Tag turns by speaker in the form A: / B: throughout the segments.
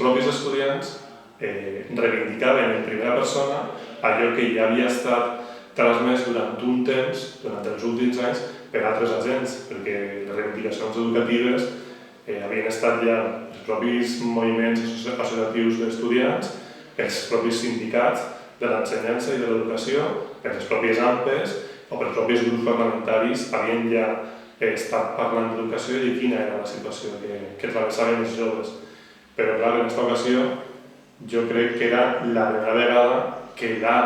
A: propis estudiants reivindicaven en primera persona allò que ja havia estat transmès durant un temps, durant els últims anys, per altres agents, perquè les reivindicacions educatives havien estat ja els propis moviments associatius d'estudiants, els propis sindicats de l'ensenyança i de l'educació, per les pròpies AMPEs o pels propis grups parlamentaris havien ja estat parlant d'educació i de quina era la situació que travessaven els joves. Però clar, en aquesta ocasió jo crec que era la primera vegada que la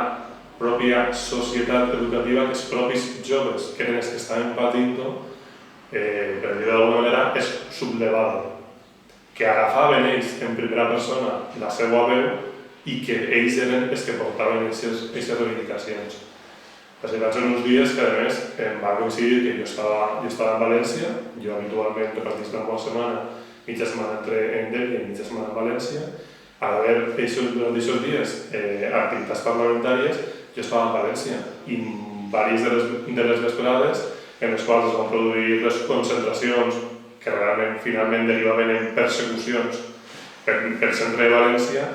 A: pròpia societat educativa, que els propis joves, que eren els que estaven patint-ho, per dir d'alguna manera, es sublevava. Que agafaven ells en primera persona la seva veu i que ells eren els que portaven aquestes reivindicacions. Vaig ser uns dies que, a més, em va coincidir que jo estava en València, jo habitualment repartís la meva setmana, mitja setmana en Delhi i mitja setmana en València. A veure, durant aquests dies, activitats parlamentàries, jo estava en València i diverses de les vesprades en les quals es van produir les concentracions que realment finalment derivaven en persecucions pel centre de València,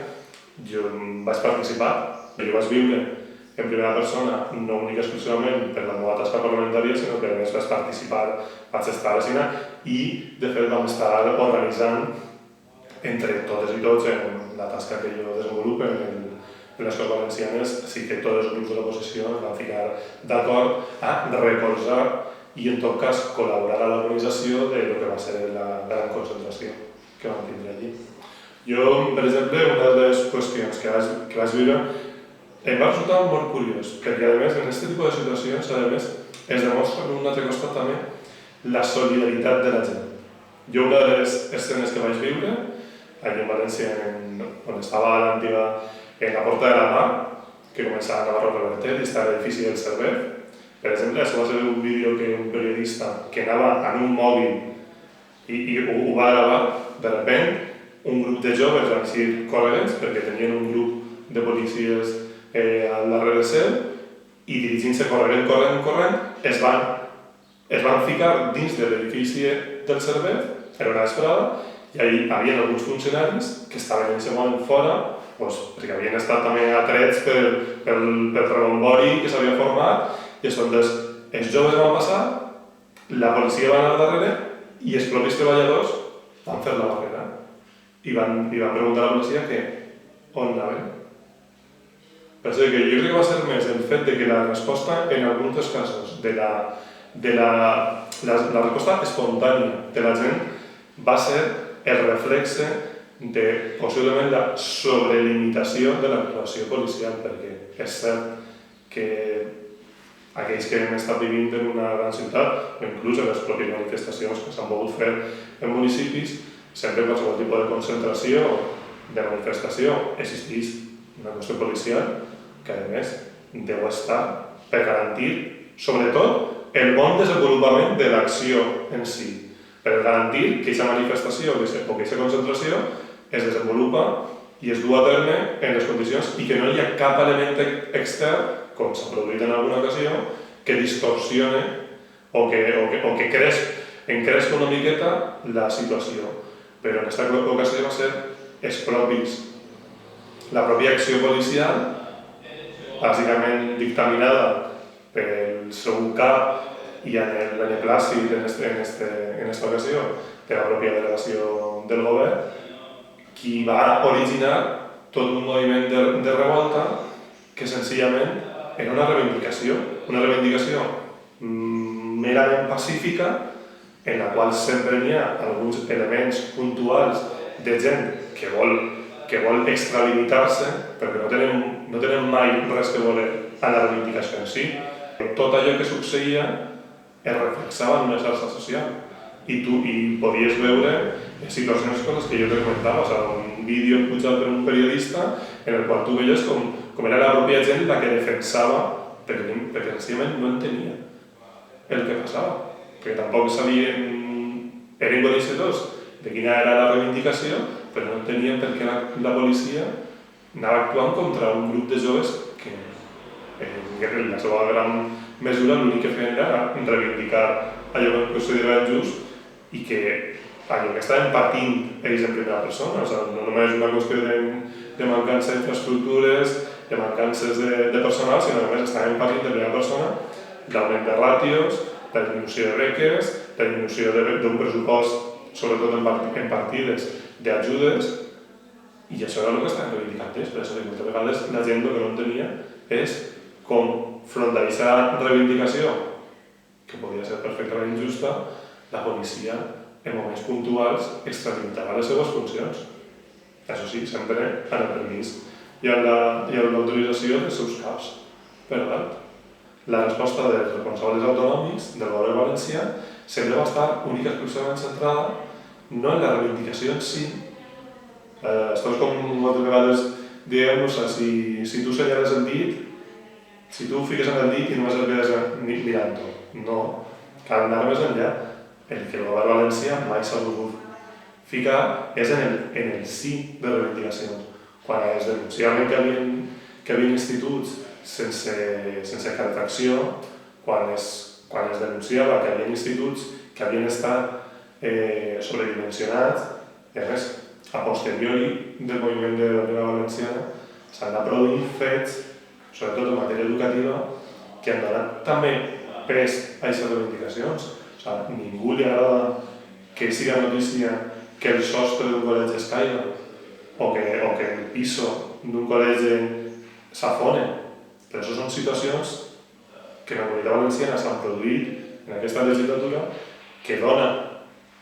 A: jo vaig participar, jo vaig viure en primera persona, no única exclusivament per la meva tasca parlamentària, sinó que a més vaig participar, vaig estar a la Sina i de fet vam estar organitzant entre totes i tots en la tasca que jo desenvolupo en les Corts Valencianes, sí que tots els grups de l'oposició es van ficar d'acord a recolzar i en tot cas col·laborar a l'organització de lo que va ser la gran concentració que vam tindre allí. Jo, per exemple, una de les qüestions que vaig viure em va resultar molt curiós, perquè a més en aquest tipus de situacions a més es demostra per un altre costat també la solidaritat de la gent. Jo una de les escenes que vaig viure allà en València, on estava l'antiga en la Porta de la Mar, que començava a Navarro Reverter i estava l'edifici del Cervell. Per exemple, això va ser un vídeo que un periodista que anava en un mòbil i ho va gravar, de sobte, un grup de joves van ser corrents, perquè tenien un grup de policies al darrere seu, i dirigint-se corrent, es van ficar dins de l'edifici del Cervell, era una vesprada, i allà hi havia alguns funcionaris que estaven en aquest moment fora, perquè havien estat també atrets pel rebombori que s'havia format, i els joves van passar, la policia va anar darrere i els propis treballadors van fer la barrera i van preguntar a la policia on anaven. Per això que jo crec que va ser més el fet de que la resposta, en alguns dels casos, la resposta espontània de la gent va ser el reflexe de possiblement la sobrelimitació de l'actuació policial, perquè és cert que aquells que hem estat vivint en una gran ciutat, o inclús en les pròpies manifestacions que s'han pogut fer en municipis, sempre qualsevol tipus de concentració, de manifestació, existeix una qüestió policial que, a més, deu estar per garantir, sobretot, el bon desenvolupament de l'acció en si, per garantir que aquesta manifestació o que aquesta concentració es desenvolupa i es du a terme en les condicions i que no hi ha cap element extern, com s'ha produït en alguna ocasió, que distorsione o que encresca una miqueta la situació. Però en aquesta ocasió va ser la pròpia acció policial, bàsicament dictaminada pel seu cap i en l'eneplàcit en aquesta ocasió de la pròpia delegació del govern, qui va originar tot un moviment de revolta que senzillament era una reivindicació merament pacífica en la qual sempre hi ha alguns elements puntuals de gent que vol extralimitar-se perquè no tenen mai res que voler a la reivindicació en si. Tot allò que succeïa es reflexava en una xarxa social i podies veure situacions com les que jo te comentava, un vídeo pujat per un periodista en el qual tu veies com era la pròpia gent la que defensava, perquè senzillament no entenia el que passava, perquè tampoc eren coneixedors de quina era la reivindicació, però no entenien per què la policia anava actuant contra un grup de joves que en la seva gran mesura l'únic que feien era reivindicar allò que consideraven just i que allò que estaven patint ells en primera persona. O sigui, no només una qüestió de mancança d'infraestructures, de mancances de personal, sinó que només estaven patint de primera persona l'augment de ràtios, la disminució de beques, la disminució d'un pressupost, sobretot en partides d'ajudes, i això era el que estaven reivindicant ells. Per això, moltes vegades la gent el que no entenia és com front a aquesta reivindicació, que podia ser perfectament injusta, la policia, en moments puntuals, extralimitava les seves funcions. Això sí, sempre en el permís i en l'autorització dels seus caps. Per tant, la resposta dels responsables autonòmics del govern valencià sempre va estar única i exclusivament centrada no en la reivindicació en si. Esto és com moltes vegades diem, si tu senyales el dit, si tu fiques en el dit i només el quedes mirant-ho. No, cal anar més enllà. El que el govern valencià mai s'ha volgut ficar és en el sí de reivindicacions. Quan es denunciaven que hi havia instituts sense calefacció, quan es denunciava que hi havia instituts que havien estat sobredimensionats, i a més, a posteriori del moviment de la Lliga Valenciana, s'han de produir fets, sobretot en matèria educativa, que han donat també pes a aquestes reivindicacions. O sigui, ningú li agrada que siga notícia que el sostre d'un col·legi es caiga o que el piso d'un col·legi s'afone. Però això són situacions que en la Comunitat Valenciana s'han produït en aquesta legislatura, que dona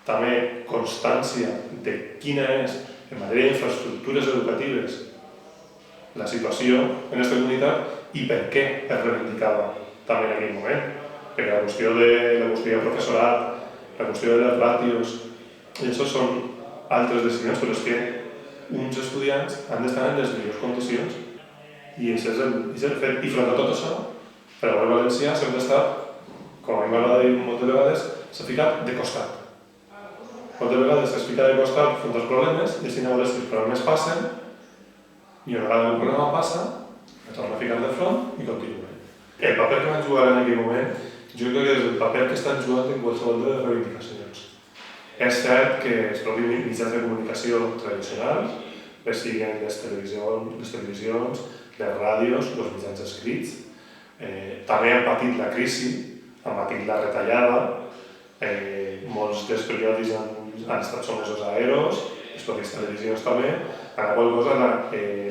A: també constància de quina és, en matèria d'infraestructures educatives, la situació en aquesta comunitat i per què es reivindicava també en aquell moment. Perquè la qüestió de professorat, la qüestió de les ràtios, això són altres decisions, però és que uns estudiants han d'estar en les millors condicions. I això és el fet. I front a tot això, el govern valencià sempre ha estat, com a mi m'agrada dir moltes vegades, s'ha ficat de costat. Moltes vegades es fica de costat front als problemes, i així a veure si els problemes passen, i una vegada que el problema passa, es torna a ficar de front i continua. El paper que van jugar en aquell moment, jo crec que és el paper que estan jugant en qualsevol de les reivindicacions. És cert que els propis mitjans de comunicació tradicionals, bé siguin les televisions, les ràdios, els mitjans escrits, també han patit la crisi, han patit la retallada, molts dels periòdics han estat sotmesos a EROs, les pròpies televisions també, a la qual cosa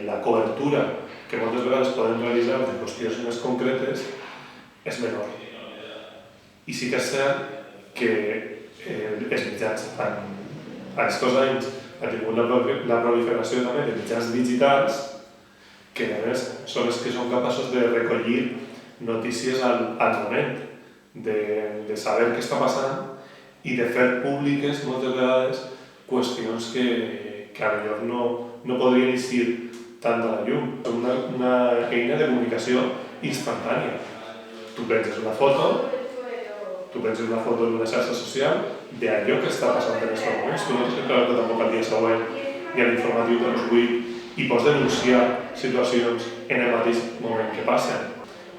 A: la cobertura que moltes vegades poden realitzar de qüestions més concretes és menor. I sí que és cert que els mitjans en aquests anys han tingut la proliferació també de mitjans digitals que a més són els que són capaços de recollir notícies al moment, de saber què està passant i de fer públiques moltes vegades qüestions que potser no podrien eixir tant de la llum. És una eina de comunicació instantània. Tu penges una foto d'una xarxa social d'allò que està passant en aquests moments. Tu no tens que creure tampoc el dia següent i a l'informatiu de les 8 i pots denunciar situacions en el mateix moment que passen.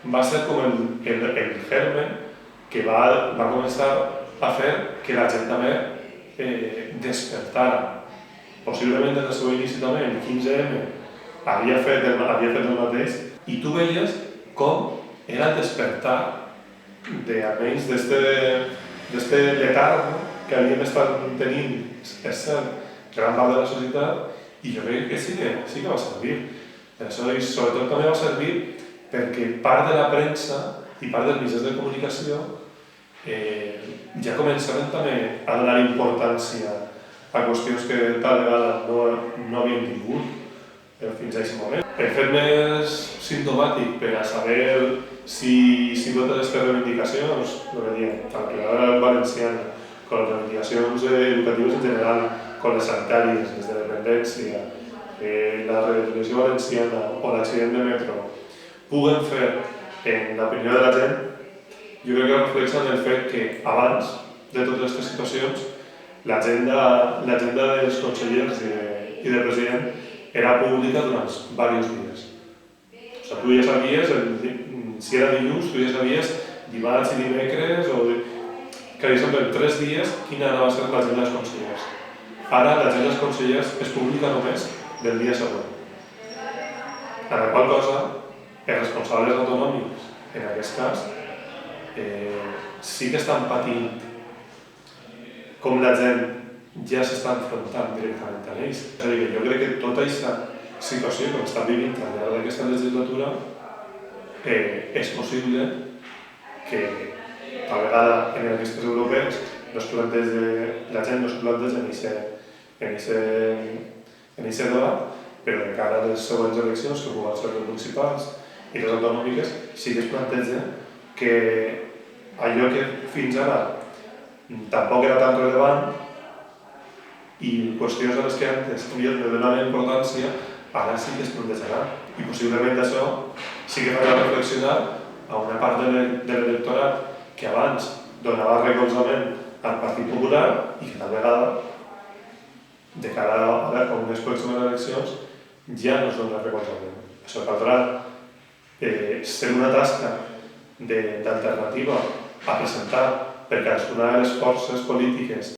A: Va ser com el germen que va començar a fer que la gent també despertara. Possiblement des del seu inici també, el 15M, havia fet el mateix i tu veies com era el despertar almenys d'este letard que havíem estat tenint, és cert, gran part de la societat, i jo crec que sí que va servir. Per això, i sobretot també va servir perquè part de la premsa i part dels mitjans de comunicació ja començaven també a donar importància a qüestions que tal vegada no havien tingut fins a aquest moment. El fet més simptomàtic per a saber si totes aquestes reivindicacions, el que diem, tant que la valenciana, com les reivindicacions educatives en general, com les sanitàries, les de dependència, la revolució valenciana o l'accident de metro, puguen fer en l'opinió de la gent, jo crec que reflexen el fet que abans de totes aquestes situacions l'agenda dels consellers i del president era pública durant diversos dies. O sigui, tu ja sabies, si era dilluns, tu ja sabies dimarts i dimecres, que deixen per 3 dies quina anava a ser l'agenda dels consellers. Ara l'agenda dels consellers es publica només del dia següent. En la qual cosa, els responsables autonòmics, en aquest cas, sí que estan patint com la gent ja s'està enfrontant directament a ells. És a dir, que jo crec que tota aquesta situació que estan vivint al llarg d'aquesta legislatura és possible que a vegada en les llistes europees la gent no es planteja en aquest debat, però de cara a les següents eleccions, que poden ser les municipals i les autonòmiques, sí que es planteja que allò que fins ara tampoc era tan relevant i qüestions a les que antes no donaven importància, ara sí que es plantejarà. I possiblement això sí que farà reflexionar a una part de l'electorat que abans donava recolzament al Partit Popular i que tal vegada, de cara a unes pròximes eleccions, ja no es dona recolzament. Això caldrà ser una tasca d'alternativa a presentar per cadascuna de les forces polítiques.